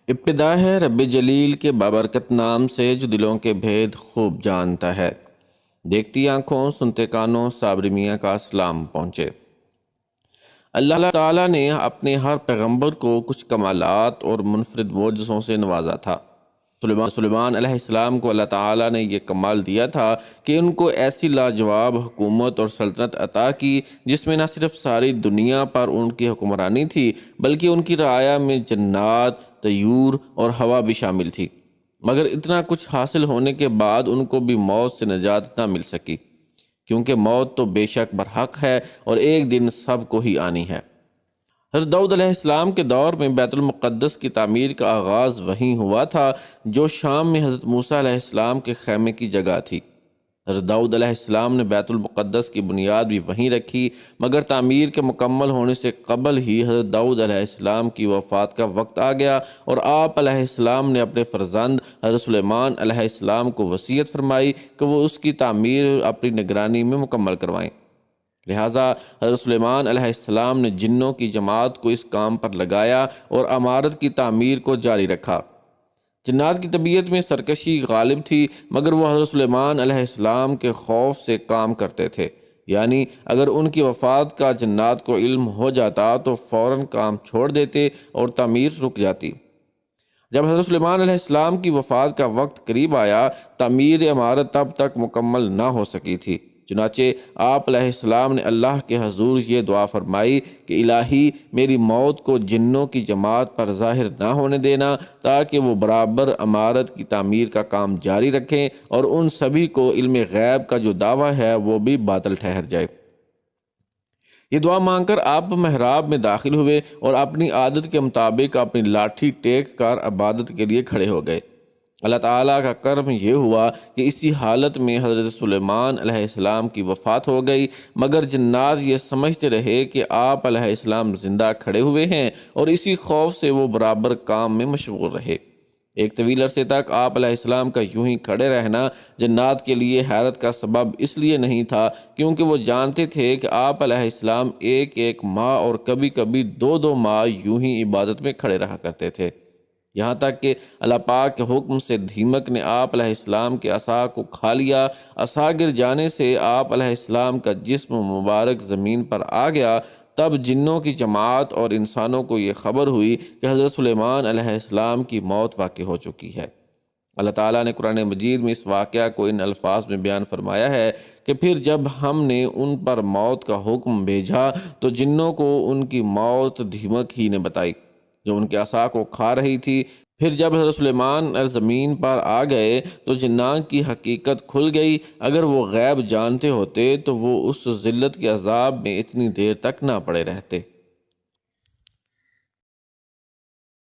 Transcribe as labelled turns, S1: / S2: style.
S1: ابتدا ہے رب جلیل کے بابرکت نام سے جو دلوں کے بھید خوب جانتا ہے۔ دیکھتی آنکھوں سنتے کانوں صابری میاں کا سلام پہنچے۔ اللہ تعالیٰ نے اپنے ہر پیغمبر کو کچھ کمالات اور منفرد معجزوں سے نوازا تھا۔ سلیمان علیہ السلام کو اللہ تعالیٰ نے یہ کمال دیا تھا کہ ان کو ایسی لاجواب حکومت اور سلطنت عطا کی جس میں نہ صرف ساری دنیا پر ان کی حکمرانی تھی بلکہ ان کی رعایا میں جنات، طیور اور ہوا بھی شامل تھی۔ مگر اتنا کچھ حاصل ہونے کے بعد ان کو بھی موت سے نجات نہ مل سکی، کیونکہ موت تو بے شک برحق ہے اور ایک دن سب کو ہی آنی ہے۔ حضرت داؤد علیہ السلام کے دور میں بیت المقدس کی تعمیر کا آغاز وہیں ہوا تھا جو شام میں حضرت موسیٰ علیہ السلام کے خیمے کی جگہ تھی۔ حضرت داؤد علیہ السلام نے بیت المقدس کی بنیاد بھی وہیں رکھی، مگر تعمیر کے مکمل ہونے سے قبل ہی حضرت داؤد علیہ السلام کی وفات کا وقت آ گیا اور آپ علیہ السلام نے اپنے فرزند حضرت سلیمان علیہ السلام کو وصیت فرمائی کہ وہ اس کی تعمیر اپنی نگرانی میں مکمل کروائیں۔ لہٰذا حضرت سلیمان علیہ السلام نے جنوں کی جماعت کو اس کام پر لگایا اور عمارت کی تعمیر کو جاری رکھا۔ جنات کی طبیعت میں سرکشی غالب تھی، مگر وہ حضرت سلیمان علیہ السلام کے خوف سے کام کرتے تھے، یعنی اگر ان کی وفات کا جنات کو علم ہو جاتا تو فوراً کام چھوڑ دیتے اور تعمیر رک جاتی۔ جب حضرت سلیمان علیہ السلام کی وفات کا وقت قریب آیا، تعمیر عمارت تب تک مکمل نہ ہو سکی تھی۔ چنانچہ آپ علیہ السلام نے اللہ کے حضور یہ دعا فرمائی کہ الہی میری موت کو جنوں کی جماعت پر ظاہر نہ ہونے دینا، تاکہ وہ برابر عمارت کی تعمیر کا کام جاری رکھیں اور ان سبھی کو علم غیب کا جو دعویٰ ہے وہ بھی باطل ٹھہر جائے۔ یہ دعا مانگ کر آپ محراب میں داخل ہوئے اور اپنی عادت کے مطابق اپنی لاٹھی ٹیک کر عبادت کے لیے کھڑے ہو گئے۔ اللہ تعالیٰ کا کرم یہ ہوا کہ اسی حالت میں حضرت سلیمان علیہ السلام کی وفات ہو گئی، مگر جنات یہ سمجھتے رہے کہ آپ علیہ السلام زندہ کھڑے ہوئے ہیں اور اسی خوف سے وہ برابر کام میں مشغول رہے۔ ایک طویل عرصے تک آپ علیہ السلام کا یوں ہی کھڑے رہنا جنات کے لیے حیرت کا سبب اس لیے نہیں تھا کیونکہ وہ جانتے تھے کہ آپ علیہ السلام ایک ایک ماہ اور کبھی کبھی دو دو ماہ یوں ہی عبادت میں کھڑے رہا کرتے تھے، یہاں تک کہ اللہ پاک کے حکم سے دھیمک نے آپ علیہ السلام کے عصا کو کھا لیا۔ عصا گر جانے سے آپ علیہ السلام کا جسم مبارک زمین پر آ گیا۔ تب جنوں کی جماعت اور انسانوں کو یہ خبر ہوئی کہ حضرت سلیمان علیہ السلام کی موت واقع ہو چکی ہے۔ اللہ تعالیٰ نے قرآن مجید میں اس واقعہ کو ان الفاظ میں بیان فرمایا ہے کہ پھر جب ہم نے ان پر موت کا حکم بھیجا تو جنوں کو ان کی موت دھیمک ہی نے بتائی جو ان کے عصا کو کھا رہی تھی۔ پھر جب حضرت سلیمان زمین پر آ گئے تو جنات کی حقیقت کھل گئی۔ اگر وہ غیب جانتے ہوتے تو وہ اس ذلت کے عذاب میں اتنی دیر تک نہ پڑے رہتے۔